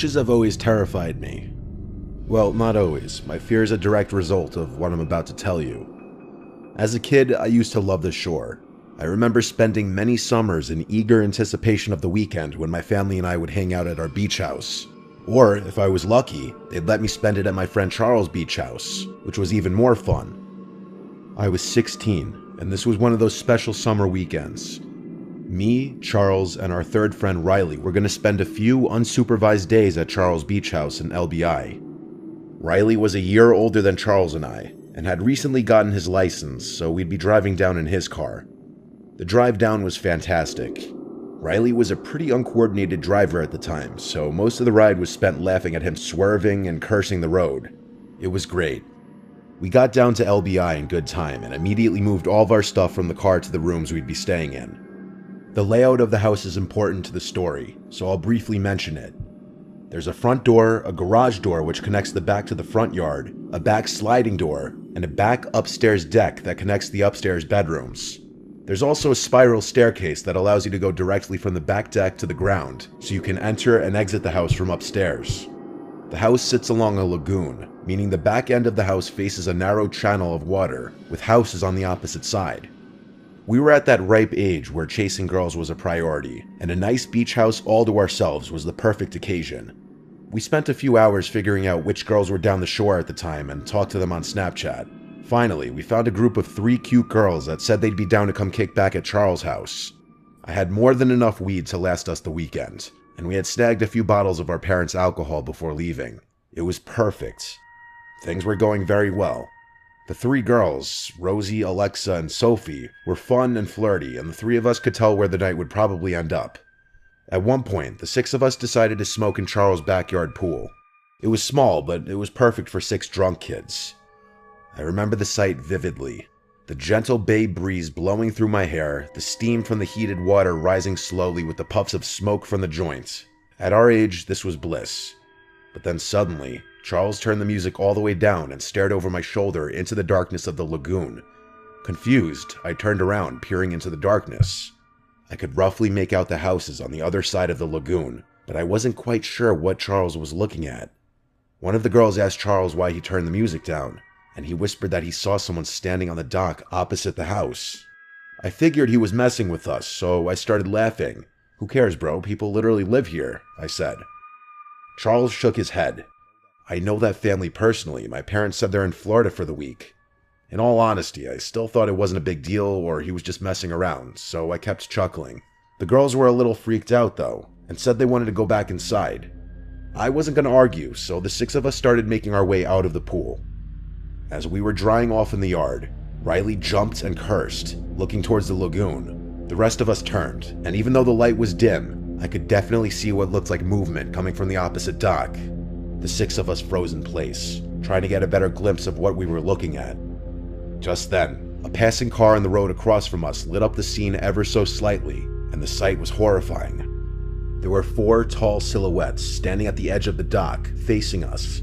Witches have always terrified me. Well, not always. My fear is a direct result of what I'm about to tell you. As a kid, I used to love the shore. I remember spending many summers in eager anticipation of the weekend when my family and I would hang out at our beach house. Or, if I was lucky, they'd let me spend it at my friend Charles' beach house, which was even more fun. I was 16, and this was one of those special summer weekends. Me, Charles, and our third friend Riley were going to spend a few unsupervised days at Charles' beach house in LBI. Riley was a year older than Charles and I, and had recently gotten his license, so we'd be driving down in his car. The drive down was fantastic. Riley was a pretty uncoordinated driver at the time, so most of the ride was spent laughing at him swerving and cursing the road. It was great. We got down to LBI in good time and immediately moved all of our stuff from the car to the rooms we'd be staying in. The layout of the house is important to the story, so I'll briefly mention it. There's a front door, a garage door which connects the back to the front yard, a back sliding door, and a back upstairs deck that connects the upstairs bedrooms. There's also a spiral staircase that allows you to go directly from the back deck to the ground, so you can enter and exit the house from upstairs. The house sits along a lagoon, meaning the back end of the house faces a narrow channel of water, with houses on the opposite side. We were at that ripe age where chasing girls was a priority, and a nice beach house all to ourselves was the perfect occasion. We spent a few hours figuring out which girls were down the shore at the time and talked to them on Snapchat. Finally, we found a group of 3 cute girls that said they'd be down to come kick back at Charles' house. I had more than enough weed to last us the weekend, and we had snagged a few bottles of our parents' alcohol before leaving. It was perfect. Things were going very well. The 3 girls, Rosie, Alexa, and Sophie, were fun and flirty, and the 3 of us could tell where the night would probably end up. At one point, the 6 of us decided to smoke in Charles' backyard pool. It was small, but it was perfect for 6 drunk kids. I remember the sight vividly. The gentle bay breeze blowing through my hair, the steam from the heated water rising slowly with the puffs of smoke from the joint. At our age, this was bliss. But then suddenly, Charles turned the music all the way down and stared over my shoulder into the darkness of the lagoon. Confused, I turned around, peering into the darkness. I could roughly make out the houses on the other side of the lagoon, but I wasn't quite sure what Charles was looking at. One of the girls asked Charles why he turned the music down, and he whispered that he saw someone standing on the dock opposite the house. I figured he was messing with us, so I started laughing. "Who cares, bro? People literally live here," I said. Charles shook his head. "I know that family personally. My parents said they're in Florida for the week." In all honesty, I still thought it wasn't a big deal or he was just messing around, so I kept chuckling. The girls were a little freaked out though, and said they wanted to go back inside. I wasn't going to argue, so the 6 of us started making our way out of the pool. As we were drying off in the yard, Riley jumped and cursed, looking towards the lagoon. The rest of us turned, and even though the light was dim, I could definitely see what looked like movement coming from the opposite dock. The 6 of us froze in place, trying to get a better glimpse of what we were looking at. Just then, a passing car on the road across from us lit up the scene ever so slightly, and the sight was horrifying. There were 4 tall silhouettes standing at the edge of the dock, facing us.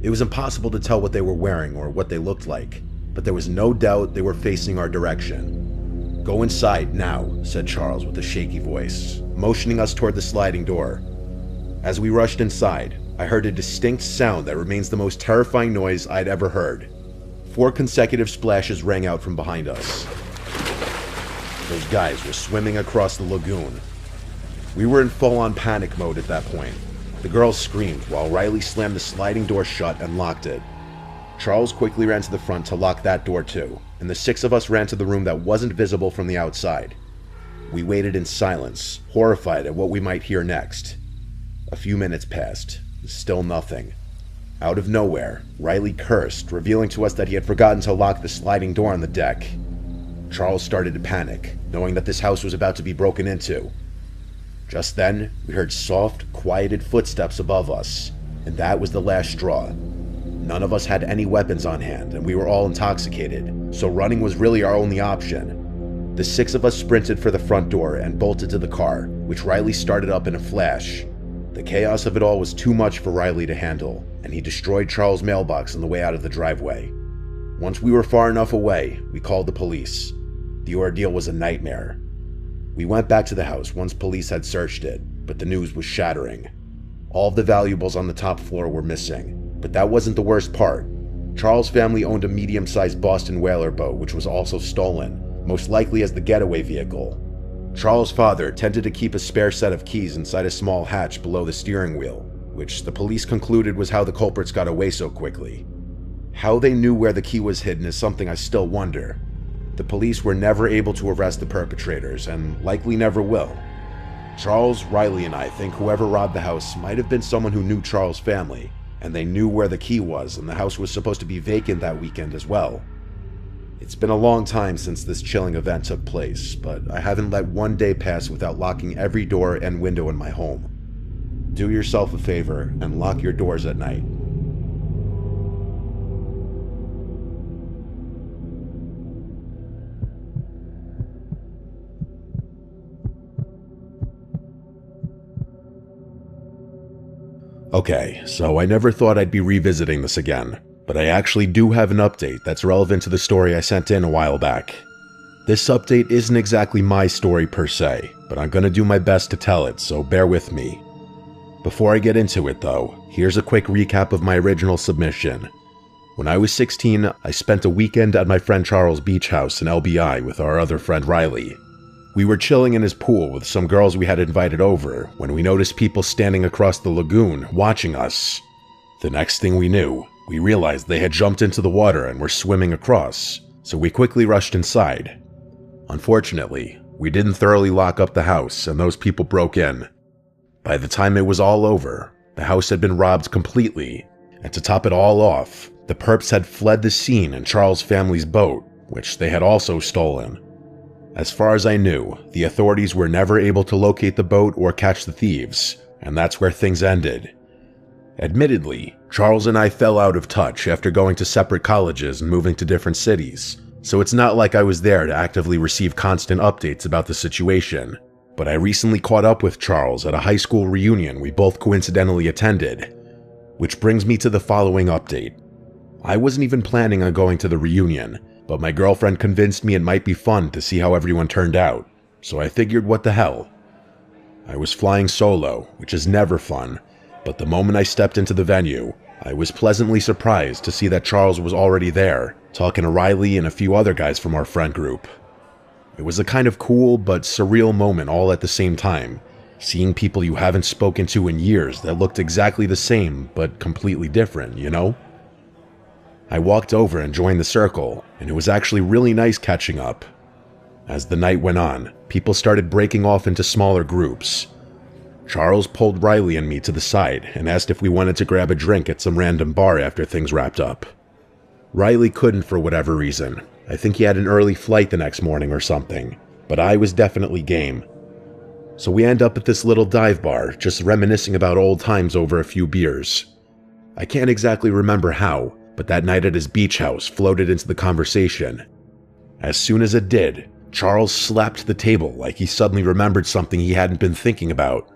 It was impossible to tell what they were wearing or what they looked like, but there was no doubt they were facing our direction. "Go inside now," said Charles with a shaky voice, motioning us toward the sliding door. As we rushed inside, I heard a distinct sound that remains the most terrifying noise I'd ever heard. 4 consecutive splashes rang out from behind us. Those guys were swimming across the lagoon. We were in full-on panic mode at that point. The girls screamed while Riley slammed the sliding door shut and locked it. Charles quickly ran to the front to lock that door too, and the 6 of us ran to the room that wasn't visible from the outside. We waited in silence, horrified at what we might hear next. A few minutes passed. Still nothing. Out of nowhere, Riley cursed, revealing to us that he had forgotten to lock the sliding door on the deck. Charles started to panic, knowing that this house was about to be broken into. Just then, we heard soft, quieted footsteps above us, and that was the last straw. None of us had any weapons on hand, and we were all intoxicated, so running was really our only option. The 6 of us sprinted for the front door and bolted to the car, which Riley started up in a flash. The chaos of it all was too much for Riley to handle, and he destroyed Charles' mailbox on the way out of the driveway. Once we were far enough away, we called the police. The ordeal was a nightmare. We went back to the house once police had searched it, but the news was shattering. All of the valuables on the top floor were missing. But that wasn't the worst part. Charles' family owned a medium-sized Boston whaler boat, which was also stolen, most likely as the getaway vehicle. Charles' father tended to keep a spare set of keys inside a small hatch below the steering wheel, which the police concluded was how the culprits got away so quickly. How they knew where the key was hidden is something I still wonder. The police were never able to arrest the perpetrators, and likely never will. Charles, Riley, and I think whoever robbed the house might have been someone who knew Charles' family, and they knew where the key was, and the house was supposed to be vacant that weekend as well. It's been a long time since this chilling event took place, but I haven't let one day pass without locking every door and window in my home. Do yourself a favor and lock your doors at night. Okay, so I never thought I'd be revisiting this again, but I actually do have an update that's relevant to the story I sent in a while back. This update isn't exactly my story per se, but I'm gonna do my best to tell it, so bear with me. Before I get into it though, here's a quick recap of my original submission. When I was 16, I spent a weekend at my friend Charles' beach house in LBI with our other friend Riley. We were chilling in his pool with some girls we had invited over when we noticed people standing across the lagoon watching us. The next thing we knew, we realized they had jumped into the water and were swimming across, so we quickly rushed inside. Unfortunately, we didn't thoroughly lock up the house and those people broke in. By the time it was all over, the house had been robbed completely, and to top it all off, the perps had fled the scene in Charles' family's boat, which they had also stolen. As far as I knew, the authorities were never able to locate the boat or catch the thieves, and that's where things ended. Admittedly, Charles and I fell out of touch after going to separate colleges and moving to different cities, so it's not like I was there to actively receive constant updates about the situation. But I recently caught up with Charles at a high school reunion we both coincidentally attended, which brings me to the following update. I wasn't even planning on going to the reunion, but my girlfriend convinced me it might be fun to see how everyone turned out, so I figured what the hell. I was flying solo, which is never fun, but the moment I stepped into the venue, I was pleasantly surprised to see that Charles was already there, talking to Riley and a few other guys from our friend group. It was a kind of cool but surreal moment all at the same time, seeing people you haven't spoken to in years that looked exactly the same but completely different, you know? I walked over and joined the circle, and it was actually really nice catching up. As the night went on, people started breaking off into smaller groups. Charles pulled Riley and me to the side and asked if we wanted to grab a drink at some random bar after things wrapped up. Riley couldn't for whatever reason. I think he had an early flight the next morning or something, but I was definitely game. So we end up at this little dive bar, just reminiscing about old times over a few beers. I can't exactly remember how, but that night at his beach house floated into the conversation. As soon as it did, Charles slapped the table like he suddenly remembered something he hadn't been thinking about.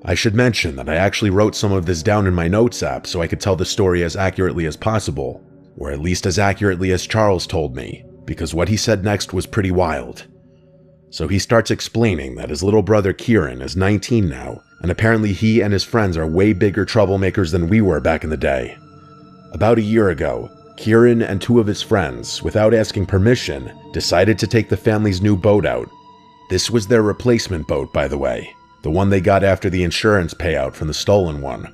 I should mention that I actually wrote some of this down in my notes app so I could tell the story as accurately as possible, or at least as accurately as Charles told me, because what he said next was pretty wild. So he starts explaining that his little brother Kieran is 19 now, and apparently he and his friends are way bigger troublemakers than we were back in the day. About a year ago, Kieran and two of his friends, without asking permission, decided to take the family's new boat out. This was their replacement boat, by the way, the one they got after the insurance payout from the stolen one.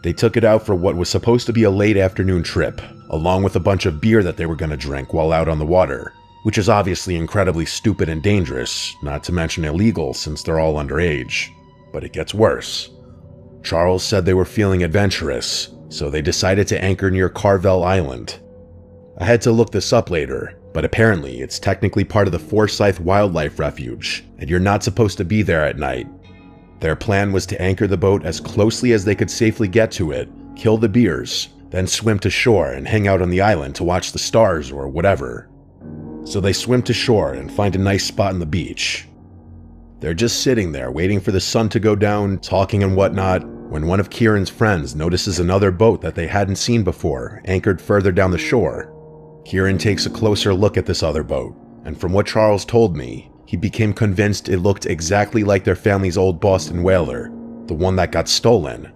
They took it out for what was supposed to be a late afternoon trip, along with a bunch of beer that they were going to drink while out on the water, which is obviously incredibly stupid and dangerous, not to mention illegal since they're all underage. But it gets worse. Charles said they were feeling adventurous, so they decided to anchor near Carvel Island. I had to look this up later, but apparently it's technically part of the Forsyth Wildlife Refuge, and you're not supposed to be there at night. Their plan was to anchor the boat as closely as they could safely get to it, kill the beers, then swim to shore and hang out on the island to watch the stars or whatever. So they swim to shore and find a nice spot on the beach. They're just sitting there waiting for the sun to go down, talking and whatnot, when one of Kieran's friends notices another boat that they hadn't seen before, anchored further down the shore. Kieran takes a closer look at this other boat, and from what Charles told me, he became convinced it looked exactly like their family's old Boston whaler, the one that got stolen.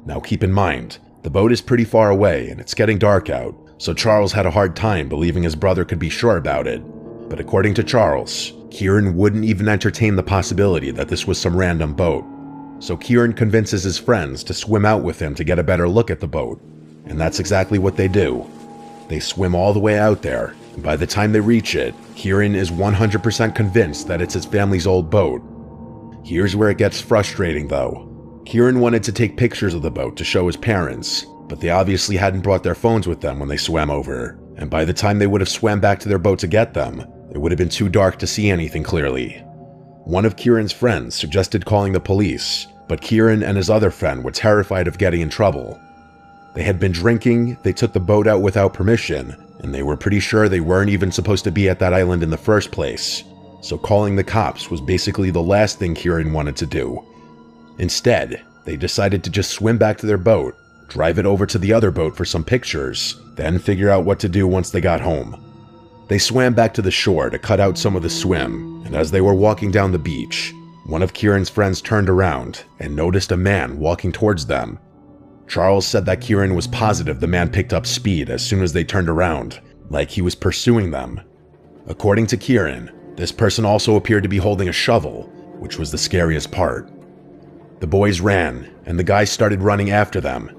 Now keep in mind, the boat is pretty far away and it's getting dark out, so Charles had a hard time believing his brother could be sure about it. But according to Charles, Kieran wouldn't even entertain the possibility that this was some random boat. So Kieran convinces his friends to swim out with him to get a better look at the boat. And that's exactly what they do. They swim all the way out there, and by the time they reach it, Kieran is 100% convinced that it's his family's old boat. Here's where it gets frustrating though. Kieran wanted to take pictures of the boat to show his parents, but they obviously hadn't brought their phones with them when they swam over, and by the time they would have swam back to their boat to get them, it would have been too dark to see anything clearly. One of Kieran's friends suggested calling the police, but Kieran and his other friend were terrified of getting in trouble. They had been drinking, they took the boat out without permission, and they were pretty sure they weren't even supposed to be at that island in the first place, so calling the cops was basically the last thing Kieran wanted to do. Instead, they decided to just swim back to their boat, drive it over to the other boat for some pictures, then figure out what to do once they got home. They swam back to the shore to cut out some of the swim, and as they were walking down the beach, one of Kieran's friends turned around and noticed a man walking towards them. Charles said that Kieran was positive the man picked up speed as soon as they turned around, like he was pursuing them. According to Kieran, this person also appeared to be holding a shovel, which was the scariest part. The boys ran, and the guy started running after them.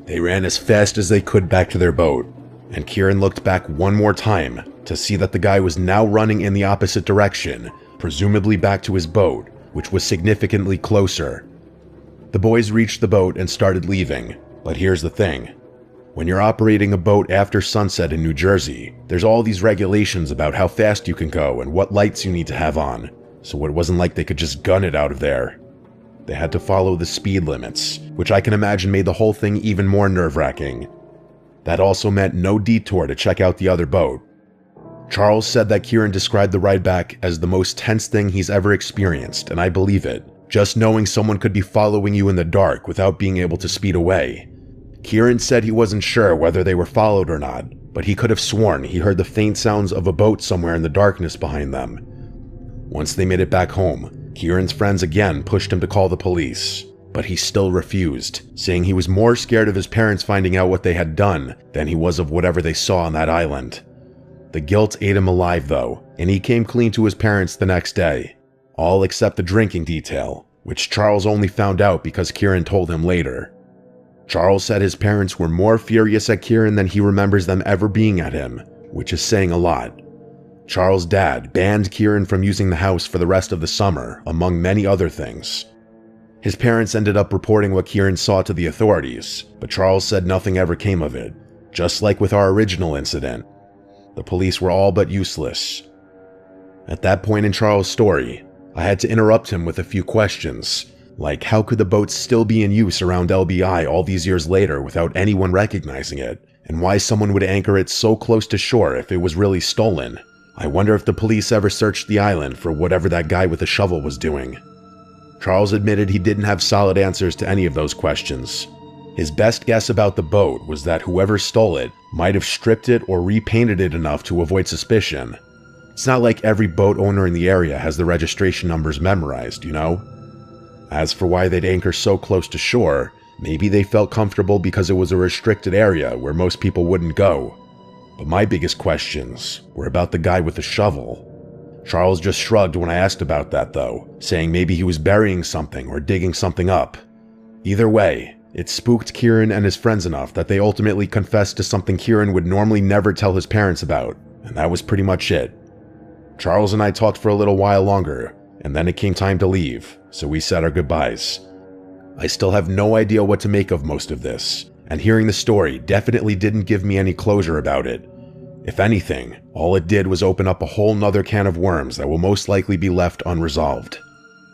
They ran as fast as they could back to their boat, and Kieran looked back one more time to see that the guy was now running in the opposite direction, presumably back to his boat, which was significantly closer. The boys reached the boat and started leaving, but here's the thing. When you're operating a boat after sunset in New Jersey, there's all these regulations about how fast you can go and what lights you need to have on, so it wasn't like they could just gun it out of there. They had to follow the speed limits, which I can imagine made the whole thing even more nerve-wracking. That also meant no detour to check out the other boat. Charles said that Kieran described the ride back as the most tense thing he's ever experienced, and I believe it. Just knowing someone could be following you in the dark without being able to speed away. Kieran said he wasn't sure whether they were followed or not, but he could have sworn he heard the faint sounds of a boat somewhere in the darkness behind them. Once they made it back home, Kieran's friends again pushed him to call the police, but he still refused, saying he was more scared of his parents finding out what they had done than he was of whatever they saw on that island. The guilt ate him alive though, and he came clean to his parents the next day. All except the drinking detail, which Charles only found out because Kieran told him later. Charles said his parents were more furious at Kieran than he remembers them ever being at him, which is saying a lot. Charles' dad banned Kieran from using the house for the rest of the summer, among many other things. His parents ended up reporting what Kieran saw to the authorities, but Charles said nothing ever came of it, just like with our original incident. The police were all but useless. At that point in Charles' story, I had to interrupt him with a few questions, like how could the boat still be in use around LBI all these years later without anyone recognizing it, and why someone would anchor it so close to shore if it was really stolen. I wonder if the police ever searched the island for whatever that guy with the shovel was doing. Charles admitted he didn't have solid answers to any of those questions. His best guess about the boat was that whoever stole it might have stripped it or repainted it enough to avoid suspicion. It's not like every boat owner in the area has the registration numbers memorized, you know? As for why they'd anchor so close to shore, maybe they felt comfortable because it was a restricted area where most people wouldn't go. But my biggest questions were about the guy with the shovel. Charles just shrugged when I asked about that though, saying maybe he was burying something or digging something up. Either way, it spooked Kieran and his friends enough that they ultimately confessed to something Kieran would normally never tell his parents about, and that was pretty much it. Charles and I talked for a little while longer, and then it came time to leave, so we said our goodbyes. I still have no idea what to make of most of this, and hearing the story definitely didn't give me any closure about it. If anything, all it did was open up a whole nother can of worms that will most likely be left unresolved.